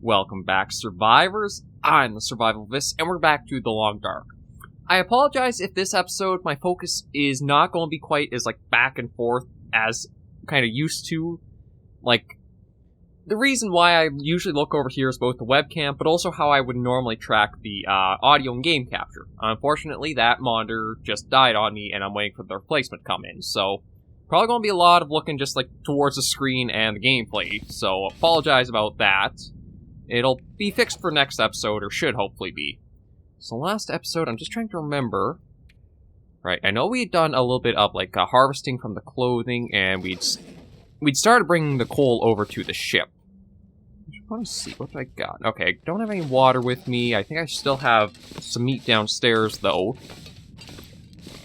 Welcome back, survivors. I'm the SurvivalVis, and we're back to thelongdark. I apologize if this episode, my focus is not going to be quite as, back and forth as kind of used to. The reason why I usually look over here is both the webcam, but also how I would normally track the audio and game capture. Unfortunately, that monitor just died on me, and I'm waiting for the replacement to come in, so probably going to be a lot of looking just, towards the screen and the gameplay, so apologize about that. It'll be fixed for next episode, or should hopefully be. So last episode, I'm just trying to remember. Right, I know we had done a little bit of, harvesting from the clothing, and we'd started bringing the coal over to the ship. I just want to see what I got. Okay, I don't have any water with me. I think I still have some meat downstairs, though.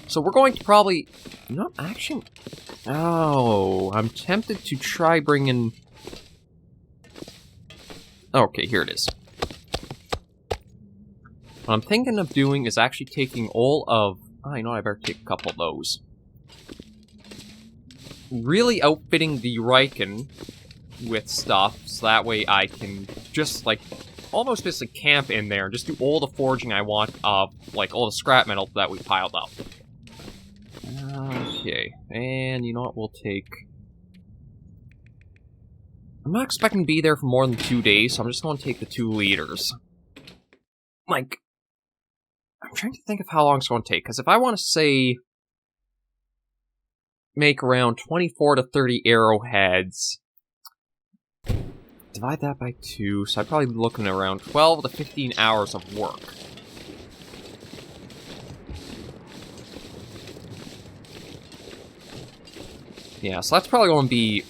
So we're going to probably... No, actually... Oh, I'm tempted to try bringing... Okay, here it is. What I'm thinking of doing is actually taking all of... Oh, you know what, I better take a couple of those. Really outfitting the Riken with stuff, so that way I can just, almost just camp in there and just do all the forging I want of, all the scrap metal that we piled up. Okay, and you know what, we'll take... I'm not expecting to be there for more than 2 days, so I'm just going to take the 2 liters. I'm trying to think of how long it's going to take, because if I want to say... make around 24 to 30 arrowheads. Divide that by 2, so I'd probably be looking at around 12 to 15 hours of work. Yeah, so that's probably going to be,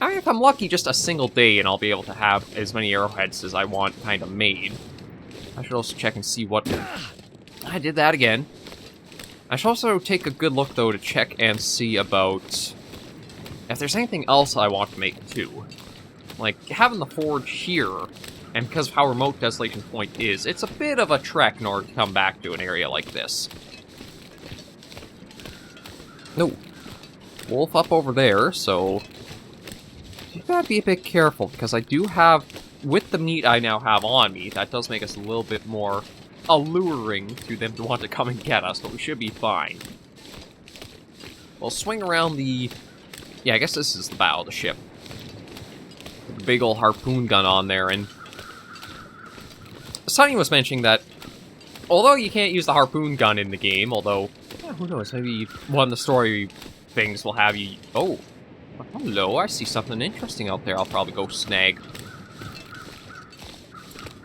if I'm lucky, just a single day, and I'll be able to have as many arrowheads as I want kind of made. I should also check and see what... I did that again. I should also take a good look, though, to check and see about if there's anything else I want to make, too. Having the forge here, and because of how remote Desolation Point is, it's a bit of a trek in order to come back to an area like this. No. Wolf up over there, so you gotta be a bit careful, because I do have, with the meat I now have on me, that does make us a little bit more alluring to them to want to come and get us, but we should be fine. We'll swing around the... Yeah, I guess this is the bow of the ship. With the big old harpoon gun on there, and... Sonny was mentioning that, although you can't use the harpoon gun in the game, although, who knows, maybe one of the story things will have you... Oh, hello, I see something interesting out there I'll probably go snag.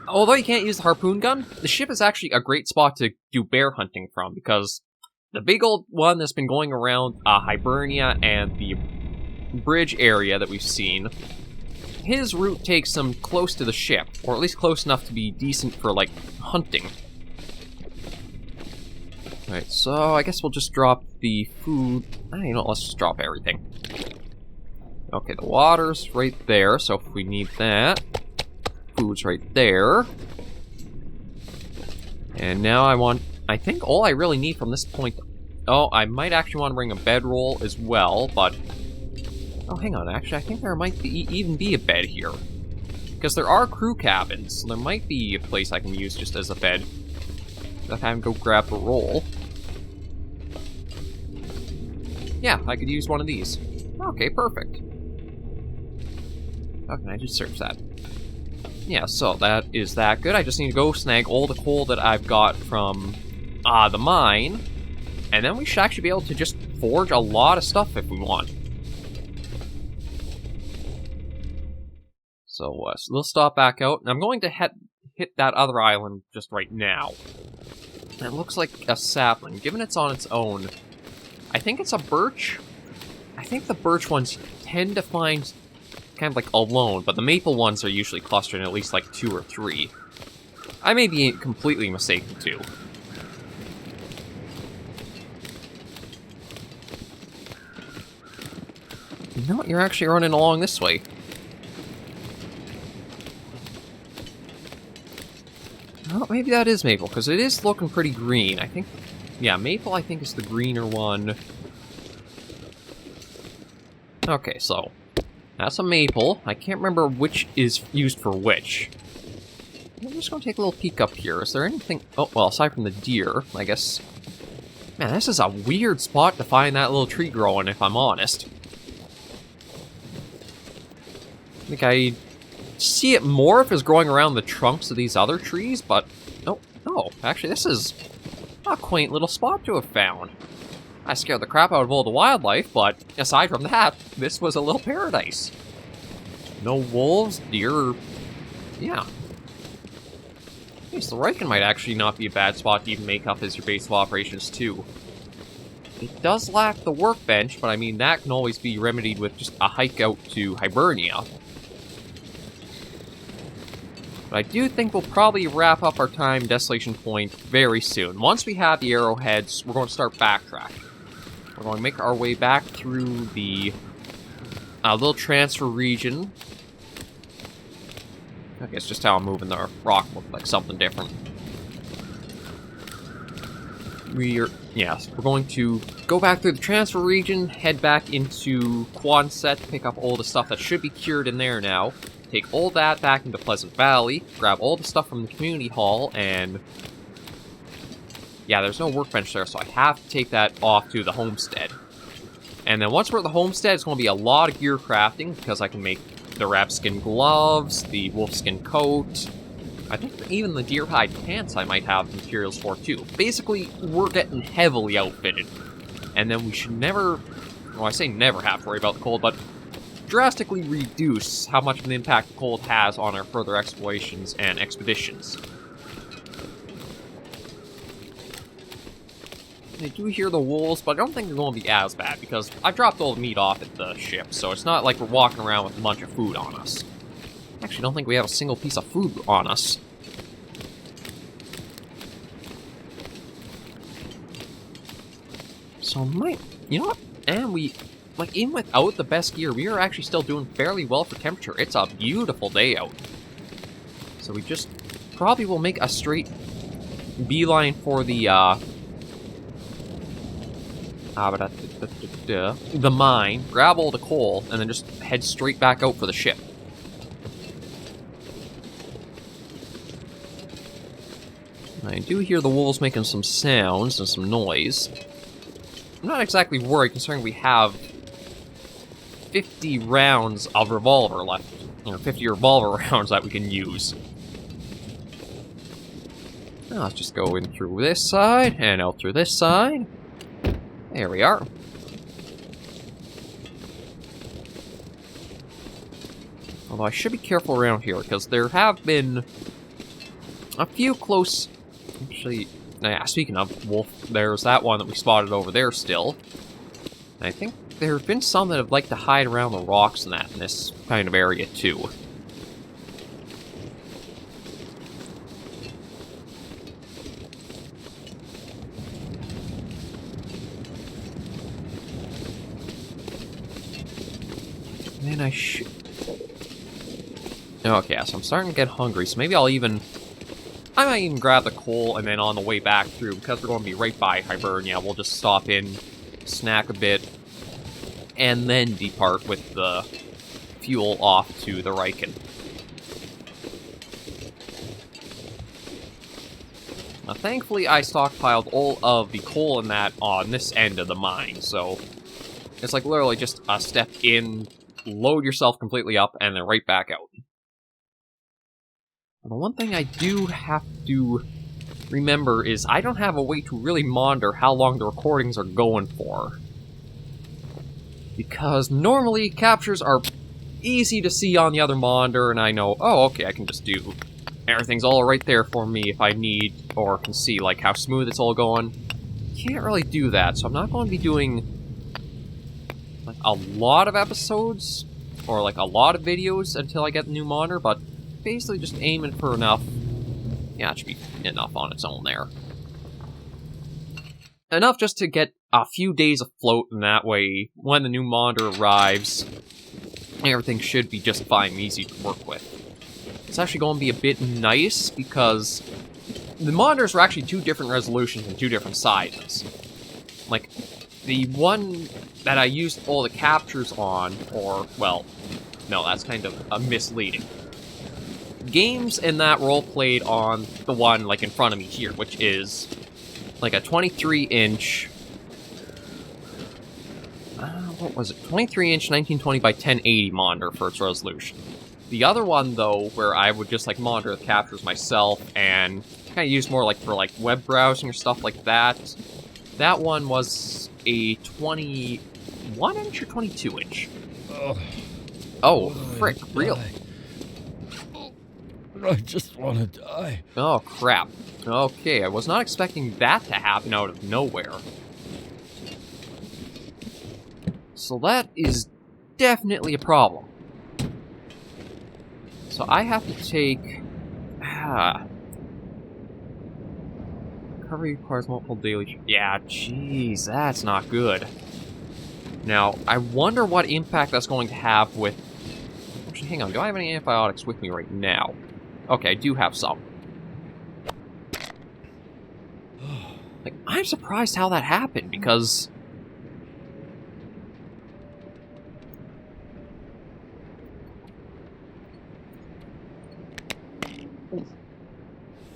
Although you can't use the harpoon gun, the ship is actually a great spot to do bear hunting from, because the big old one that's been going around Hibernia and the bridge area that we've seen, his route takes them close to the ship, or at least close enough to be decent for, hunting. Alright, so I guess we'll just drop the food. You know, let's just drop everything. Okay, the water's right there, so if we need that... Food's right there. And now I think all I really need from this point... Oh, I might actually want to bring a bedroll as well, but... Oh, hang on, actually, I think there might even be a bed here. Because there are crew cabins, so there might be a place I can use just as a bed. Without having to go grab a roll. Yeah, I could use one of these. Okay, perfect. How can I just search that? Yeah, so that is that good. I just need to go snag all the coal that I've got from the mine, and then we should actually be able to just forge a lot of stuff if we want. So we'll stop back out, and I'm going to hit that other island just right now. It looks like a sapling. Given it's on its own, I think it's a birch. I think the birch ones tend to find... kind of alone, but the maple ones are usually clustered in at least 2 or 3. I may be completely mistaken too. You know what, you're actually running along this way. Oh, maybe that is maple, because it is looking pretty green. I think, yeah, maple I think is the greener one. Okay, so that's a maple. I can't remember which is used for which. I'm just gonna take a little peek up here. Is there anything... Oh, well, aside from the deer, I guess... Man, this is a weird spot to find that little tree growing, if I'm honest. I think I see it more if it's growing around the trunks of these other trees, but... Oh, no. Actually, this is a quaint little spot to have found. I scared the crap out of all the wildlife, but aside from that, this was a little paradise. No wolves, deer... Yeah. The Riken might actually not be a bad spot to even make up as your base of operations, too. It does lack the workbench, but I mean, that can always be remedied with just a hike out to Hibernia. But I do think we'll probably wrap up our time Desolation Point very soon. Once we have the arrowheads, we're going to start backtracking. We're going to make our way back through the little transfer region. I guess just how I'm moving the rock looked like something different. We're going to go back through the transfer region, head back into Quonset, pick up all the stuff that should be cured in there now, take all that back into Pleasant Valley, grab all the stuff from the community hall, and... Yeah, there's no workbench there, so I have to take that off to the homestead. And then once we're at the homestead, it's going to be a lot of gear crafting, because I can make the rabbitskin gloves, the wolfskin coat. I think even the deer hide pants I might have materials for too. Basically, we're getting heavily outfitted. And then we should never, well, I say never have to worry about the cold, but drastically reduce how much of an impact the cold has on our further explorations and expeditions. I do hear the wolves, but I don't think they're going to be as bad, because I dropped all the meat off at the ship, so it's not like we're walking around with a bunch of food on us. Actually, I don't think we have a single piece of food on us. So, you know what? And we, like, even without the best gear, we are actually still doing fairly well for temperature. It's a beautiful day out. So we just probably will make a straight beeline for the mine, grab all the coal, and then just head straight back out for the ship. I do hear the wolves making some sounds and some noise. I'm not exactly worried, considering we have 50 rounds of revolver left. You know, 50 revolver rounds that we can use. Now let's just go in through this side, and out through this side. There we are. Although I should be careful around here, because there have been a few close... Actually, yeah, speaking of wolf, there's that one that we spotted over there still. And I think there have been some that have liked to hide around the rocks and that in this kind of area, too. And I should... Okay, so I'm starting to get hungry, so maybe I might even grab the coal, and then on the way back through, because we're going to be right by Hibernia, we'll just stop in, snack a bit, and then depart with the fuel off to the Riken. Now, thankfully, I stockpiled all of the coal and that on this end of the mine, so it's like literally just a step in, load yourself completely up, and then right back out. The one thing I do have to remember is I don't have a way to really monitor how long the recordings are going for. Because normally captures are easy to see on the other monitor, and I know, oh, okay, I can just do... Everything's all right there for me if I need, or can see, like, how smooth it's all going. Can't really do that, so I'm not going to be doing, like, a lot of episodes, or, like, a lot of videos until I get the new monitor, but basically just aiming for enough. Yeah, it should be enough on its own there. Enough just to get a few days afloat, and that way, when the new monitor arrives, everything should be just fine and easy to work with. It's actually going to be a bit nice, because the monitors are actually two different resolutions and two different sizes. Like, the one that I used all the captures on, or, well, no, that's kind of misleading. games in that role played on the one, like, in front of me here, which is, like, a 23-inch... what was it? 23-inch 1920 by 1080 monitor for its resolution. The other one, though, where I would just, like, monitor the captures myself and kind of use more, like, for, like, web browsing or stuff like that, that one was a 21-inch or 22-inch? Oh, frick, real. I just want to die. Oh, crap. Okay, I was not expecting that to happen out of nowhere. So that is definitely a problem. So I have to take... Recovery requires multiple daily... Yeah, jeez, that's not good. Now, I wonder what impact that's going to have with... Actually, hang on, do I have any antibiotics with me right now? Okay, I do have some. Like, I'm surprised how that happened, because...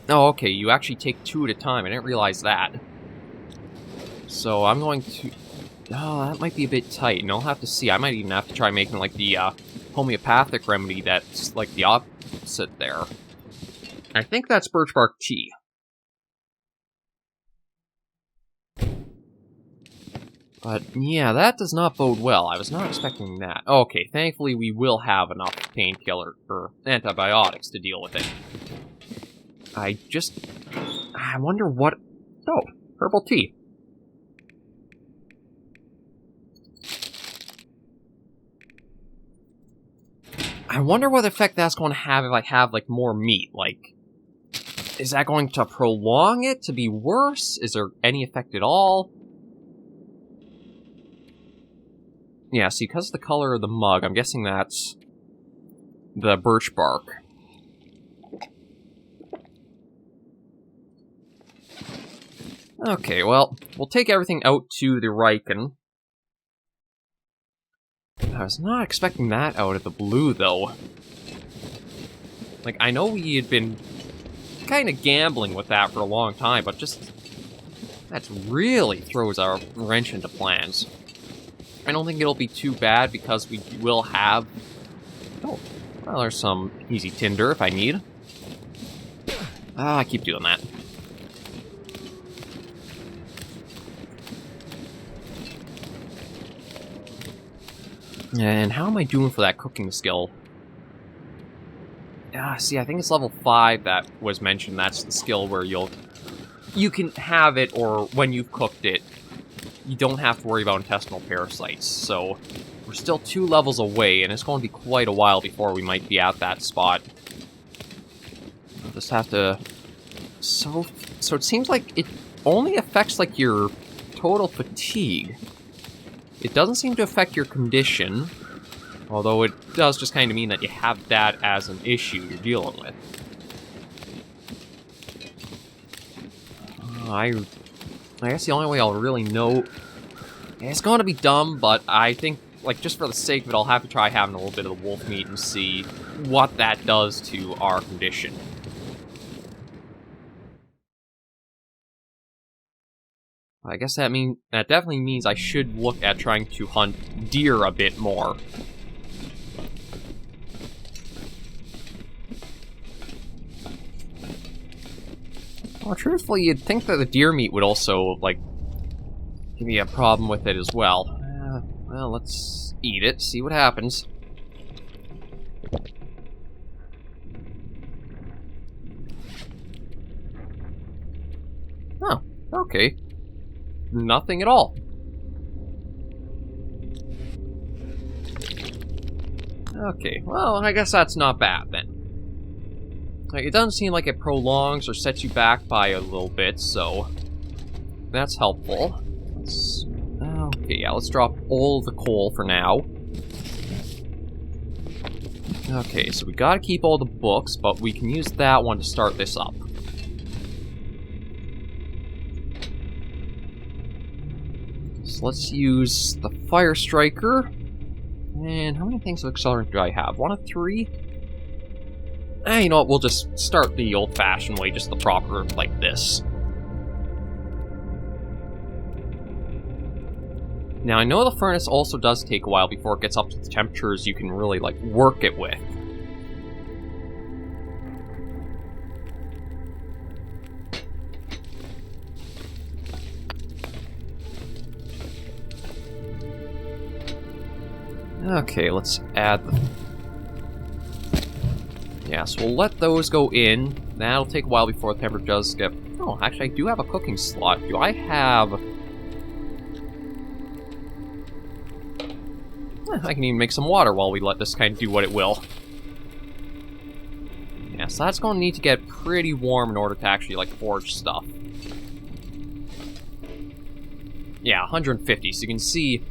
Oh, okay, you actually take 2 at a time. I didn't realize that. So I'm going to... Oh, that might be a bit tight, and I'll have to see. I might even have to try making, like, the homeopathic remedy that's, like, the opposite there. I think that's birch bark tea. But, yeah, that does not bode well. I was not expecting that. Okay, thankfully we will have enough painkiller, or antibiotics to deal with it. I wonder what... Oh, herbal tea. I wonder what effect that's going to have if I have, like, more meat. Like, is that going to prolong it to be worse? Is there any effect at all? Yeah, see, because of the color of the mug, I'm guessing that's the birch bark. Okay, well, we'll take everything out to the Riken. I was not expecting that out of the blue, though. Like, I know we had been kind of gambling with that for a long time, but just... that really throws our wrench into plans. I don't think it'll be too bad, because we will have... Oh, well, there's some easy tinder if I need. I keep doing that. And how am I doing for that cooking skill? See, I think it's level 5 that was mentioned. That's the skill where you can have it, or when you've cooked it, you don't have to worry about intestinal parasites. So we're still 2 levels away, and it's going to be quite a while before we might be at that spot. I'll just have to... So it seems like it only affects, like, your total fatigue. It doesn't seem to affect your condition, although it does just kind of mean that you have that as an issue you're dealing with. I guess the only way I'll really know... It's going to be dumb, but I think, like, just for the sake of it, I'll have to try having a little bit of the wolf meat and see what that does to our condition. I guess that definitely means I should look at trying to hunt deer a bit more. Well, truthfully, you'd think that the deer meat would also, like, give me a problem with it as well. Well, let's eat it, see what happens. Oh, okay. Nothing at all. Okay, well, I guess that's not bad, then. Like, it doesn't seem like it prolongs or sets you back by a little bit, so... that's helpful. Okay, yeah, let's drop all the coal for now. Okay, so we gotta keep all the books, but we can use that one to start this up. Let's use the Fire Striker. And how many things of accelerant do I have? 1 of 3? You know what, we'll just start the old-fashioned way, just the proper, like this. Now, I know the furnace also does take a while before it gets up to the temperatures you can really, like, work it with. Okay, let's add the... Yeah, so we'll let those go in. That'll take a while before the temperature does get... Oh, actually, I do have a cooking slot. Do I have... I can even make some water while we let this kind of do what it will. Yeah, so that's going to need to get pretty warm in order to actually, like, forge stuff. Yeah, 150, so you can see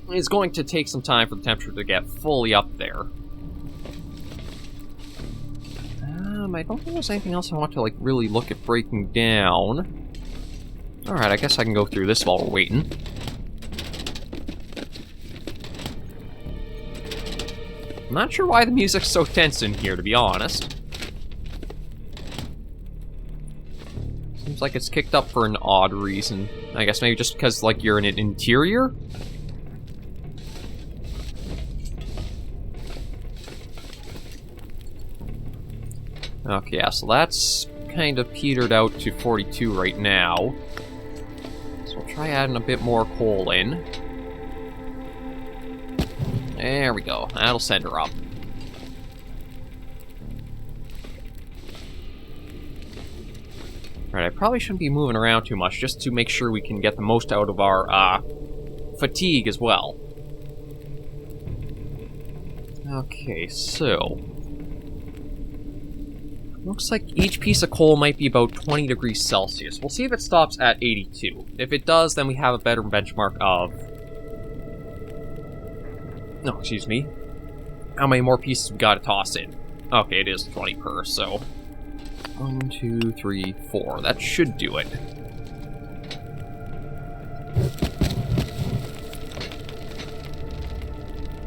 it's going to take some time for the temperature to get fully up there. I don't think there's anything else I want to, like, really look at breaking down. Alright, I guess I can go through this while we're waiting. I'm not sure why the music's so tense in here, to be honest. Seems like it's kicked up for an odd reason. I guess maybe just because, like, you're in an interior? Okay, yeah, so that's kind of petered out to 42 right now. So we'll try adding a bit more coal in. There we go. That'll send her up. Right, I probably shouldn't be moving around too much, just to make sure we can get the most out of our, fatigue as well. Okay, so... Looks like each piece of coal might be about 20 degrees Celsius. We'll see if it stops at 82. If it does, then we have a better benchmark of... No, excuse me. How many more pieces we gotta toss in? Okay, it is 20 per, so... 1, 2, 3, 4. That should do it.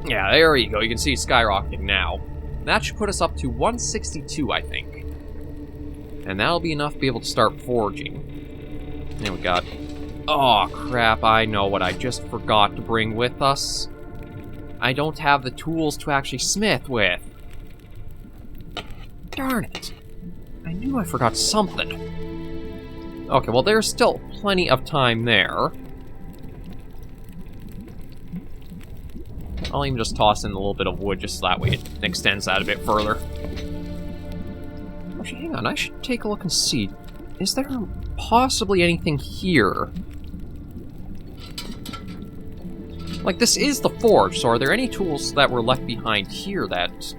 Yeah, there you go. You can see it's skyrocketing now. That should put us up to 162, I think. And that'll be enough to be able to start forging. And we got... Oh, crap, I know what I just forgot to bring with us. I don't have the tools to actually smith with. Darn it. I knew I forgot something. Okay, well, there's still plenty of time there. I'll even just toss in a little bit of wood, just so that way it extends that a bit further. Actually, hang on, I should take a look and see. Is there possibly anything here? Like, this is the forge, so are there any tools that were left behind here that...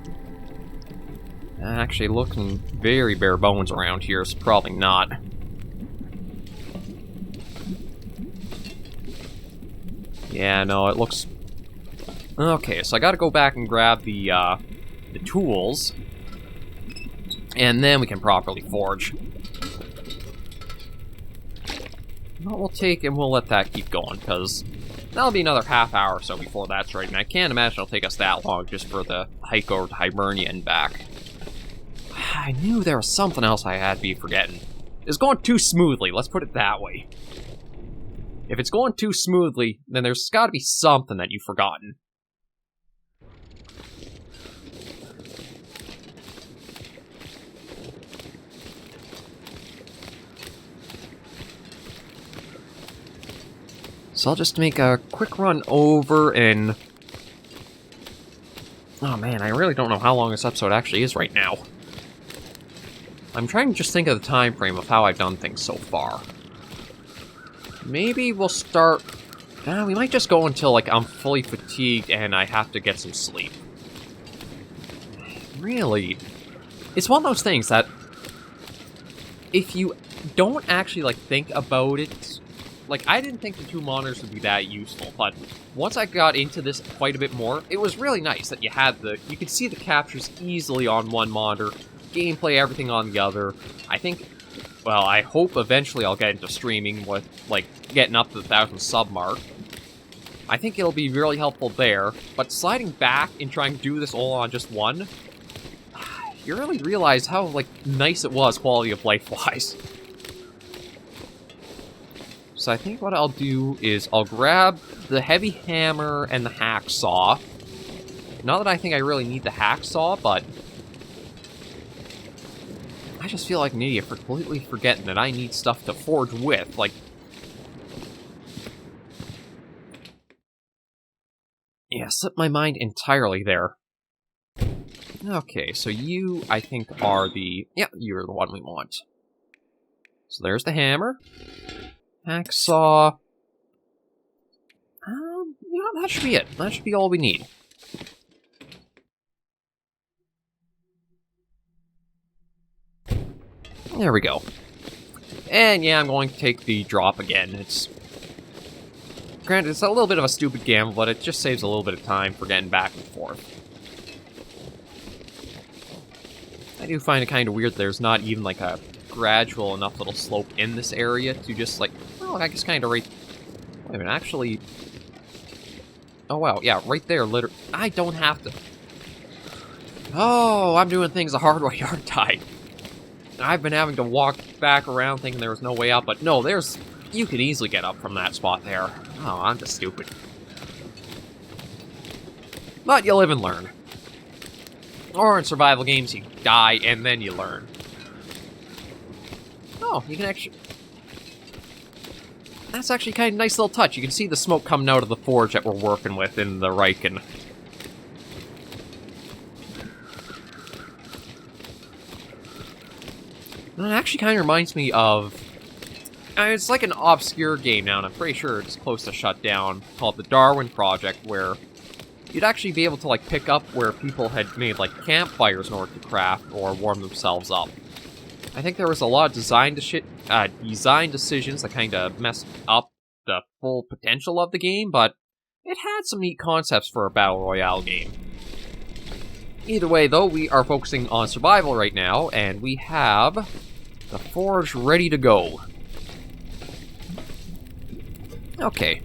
Actually, looking very bare bones around here, so probably not. Yeah, no, it looks... Okay, so I gotta go back and grab the tools, and then we can properly forge. What we'll take, and we'll let that keep going, because that'll be another half hour or so before that's ready, and I can't imagine it'll take us that long just for the hike over to Hibernia and back. I knew there was something else I had to be forgetting. It's going too smoothly, let's put it that way. If it's going too smoothly, then there's gotta be something that you've forgotten. So I'll just make a quick run over and... Oh man, I really don't know how long this episode actually is right now. I'm trying to just think of the time frame of how I've done things so far. Maybe we'll start... we might just go until, like, I'm fully fatigued and I have to get some sleep. Really? It's one of those things that... If you don't actually, like, think about it... Like, I didn't think the two monitors would be that useful, but once I got into this quite a bit more, it was really nice that you had the... You could see the captures easily on one monitor, gameplay, everything on the other. I think... Well, I hope eventually I'll get into streaming with, like, getting up to the 1,000 sub mark. I think it'll be really helpful there, but sliding back and trying to do this all on just one... you really realize how, like, nice it was quality of life-wise. So I think what I'll do is I'll grab the heavy hammer and the hacksaw. Not that I think I really need the hacksaw, but I just feel like an idiot for completely forgetting that I need stuff to forge with. Like, yeah, slipped my mind entirely there. Okay, so you, I think, are the... Yeah, you're the one we want. So there's the hammer. Hacksaw. You know, that should be it. That should be all we need. There we go. And yeah, I'm going to take the drop again. It's... Granted, it's a little bit of a stupid gamble, but it just saves a little bit of time for getting back and forth. I do find it kind of weird there's not even, like, a gradual enough little slope in this area to just, like... Oh, I guess kind of right... Wait a minute, actually... Oh, wow, yeah, right there, literally... I don't have to... Oh, I'm doing things the hard way, aren't I? I've been having to walk back around thinking there was no way up, but no, there's... You can easily get up from that spot there. Oh, I'm just stupid. But you live and learn. Or in survival games, you die and then you learn. Oh, you can actually... That's actually kind of a nice little touch. You can see the smoke coming out of the forge that we're working with in the Riken. And it actually kind of reminds me of... it's like an obscure game now, and I'm pretty sure it's close to shut down, called the Darwin Project, where you'd actually be able to, like, pick up where people had made, like, campfires in order to craft or warm themselves up. I think there was a lot of design decisions that kind of messed up the full potential of the game, but it had some neat concepts for a Battle Royale game. Either way, though, we are focusing on survival right now, and we have the forge ready to go. Okay.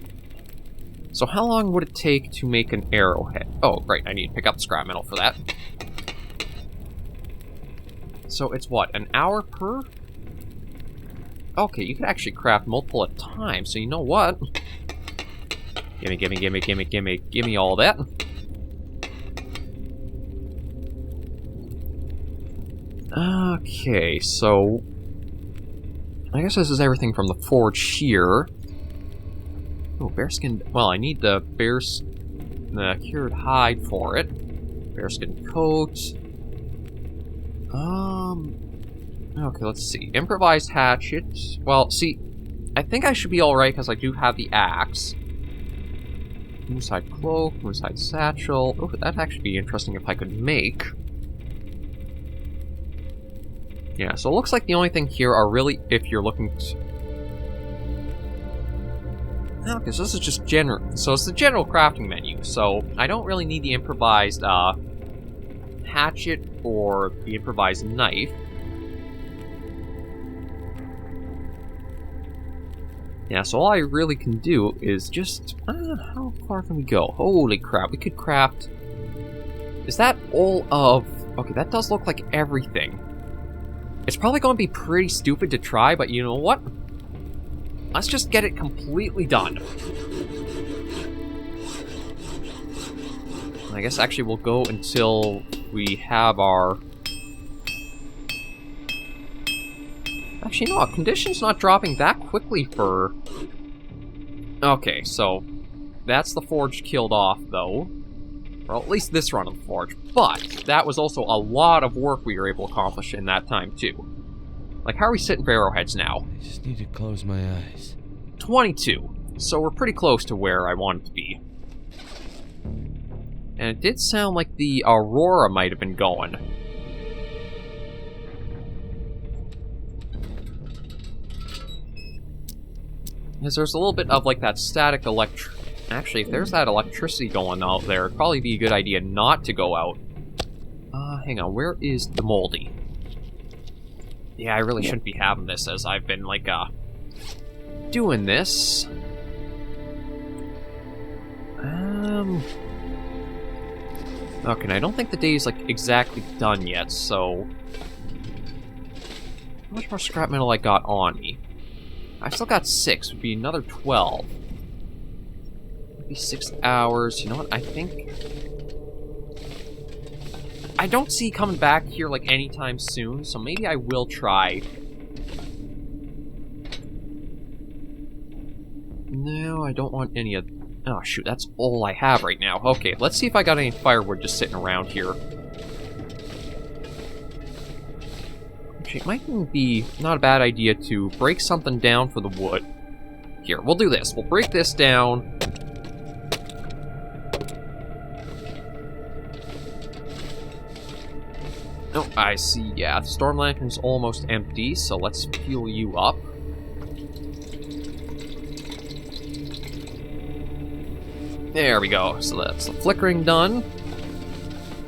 So how long would it take to make an arrowhead? Oh, right, I need to pick up the scrap metal for that. So it's what, an hour per? Okay, you can actually craft multiple at a time, so you know what? Gimme all that. Okay, so... I guess this is everything from the forge here. Oh, bearskin... Well, I need the cured hide for it. Bearskin coat. Okay, let's see. Improvised hatchet. Well, see, I think I should be alright because I do have the axe. Moosehide cloak, moosehide satchel. Oh, that'd actually be interesting if I could make. Yeah, so it looks like the only thing here are really if you're looking to... Okay, so this is just general. So it's the general crafting menu. So I don't really need the improvised hatchet or the improvised knife. Yeah, so all I really can do is just... how far can we go? Holy crap, we could craft... Is that all of... Okay, that does look like everything. It's probably going to be pretty stupid to try, but you know what? Let's just get it completely done. I guess actually we'll go until we have our... Actually, no, condition's not dropping that quickly for... Okay, so that's the forge killed off, though. Well, at least this run of the forge. But that was also a lot of work we were able to accomplish in that time, too. Like, how are we sitting for arrowheads now? I just need to close my eyes. 22. So we're pretty close to where I wanted to be. And it did sound like the Aurora might have been going. Because there's a little bit of, like, that static Actually, if there's that electricity going out there, it'd probably be a good idea not to go out. Hang on, where is the moldy? Yeah, I really shouldn't be having this as I've been, like, doing this. Okay, and I don't think the day is, like, exactly done yet, so... How much more scrap metal I got on me? I still got 6, would be another 12. Maybe 6 hours. You know what, I think... I don't see coming back here, like, anytime soon, so maybe I will try. No, I don't want any of... Oh, shoot, that's all I have right now. Okay, let's see if I got any firewood just sitting around here. Actually, it might be not a bad idea to break something down for the wood. Here, we'll do this. We'll break this down. Oh, I see, yeah. The storm lantern's almost empty, so let's fuel you up. There we go. So that's the flickering done.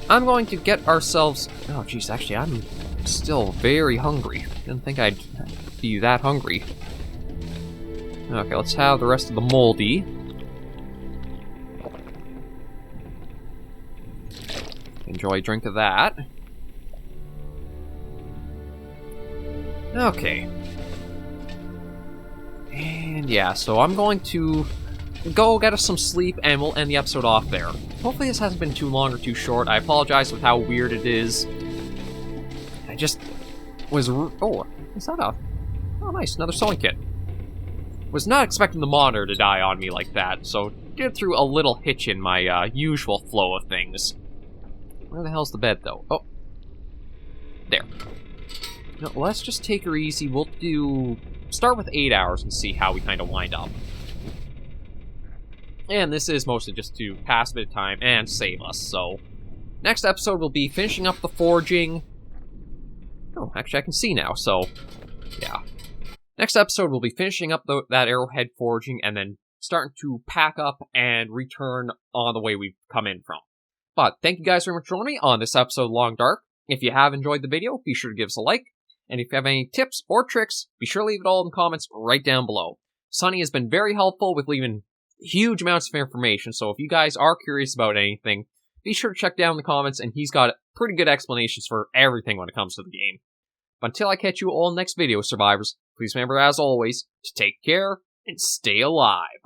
I'm going to get ourselves... Oh, jeez, actually, I'm still very hungry. Didn't think I'd be that hungry. Okay, let's have the rest of the moldy. Enjoy a drink of that. Okay. And yeah, so I'm going to go get us some sleep, and we'll end the episode off there. Hopefully this hasn't been too long or too short. I apologize with how weird it is. I just was... Oh, is that a... Oh, nice, another sewing kit. Was not expecting the monitor to die on me like that, so get through a little hitch in my usual flow of things. Where the hell's the bed, though? Oh. There. No, let's just take her easy. We'll start with 8 hours and see how we kind of wind up. And this is mostly just to pass a bit of time and save us, so... Next episode will be finishing up the forging. Oh, actually I can see now, so... Yeah. Next episode we'll be finishing up that arrowhead forging and then starting to pack up and return on the way we've come in from. But thank you guys very much for joining me on this episode of Long Dark. If you have enjoyed the video, be sure to give us a like. And if you have any tips or tricks, be sure to leave it all in the comments right down below. Sonny has been very helpful with leaving huge amounts of information, so if you guys are curious about anything, be sure to check down in the comments, and he's got pretty good explanations for everything when it comes to the game. But until I catch you all in the next video, survivors, please remember, as always, to take care and stay alive.